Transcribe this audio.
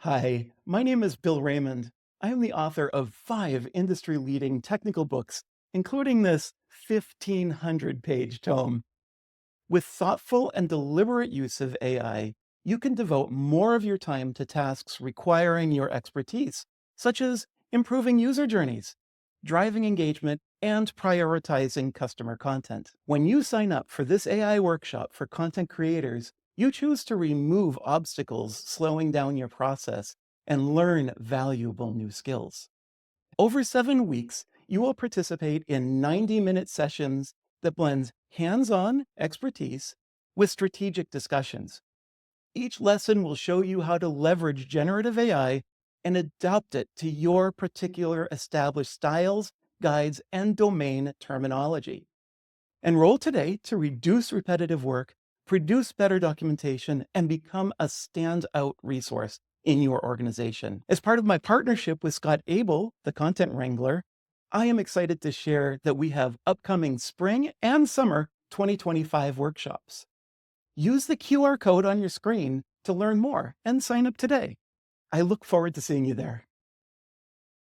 Hi, my name is Bill Raymond. I am the author of 5 industry-leading technical books, including this 1,500-page tome. With thoughtful and deliberate use of AI, you can devote more of your time to tasks requiring your expertise, such as improving user journeys, driving engagement, and prioritizing customer content. When you sign up for this AI workshop for content creators, you choose to remove obstacles slowing down your process and learn valuable new skills. Over 7 weeks, you will participate in 90-minute sessions that blends hands-on expertise with strategic discussions. Each lesson will show you how to leverage generative AI and adapt it to your particular established styles, guides, and domain terminology. Enroll today to reduce repetitive work, produce better documentation, and become a standout resource in your organization. As part of my partnership with Scott Abel, the content wrangler, I am excited to share that we have upcoming spring and summer 2025 workshops. Use the QR code on your screen to learn more and sign up today. I look forward to seeing you there.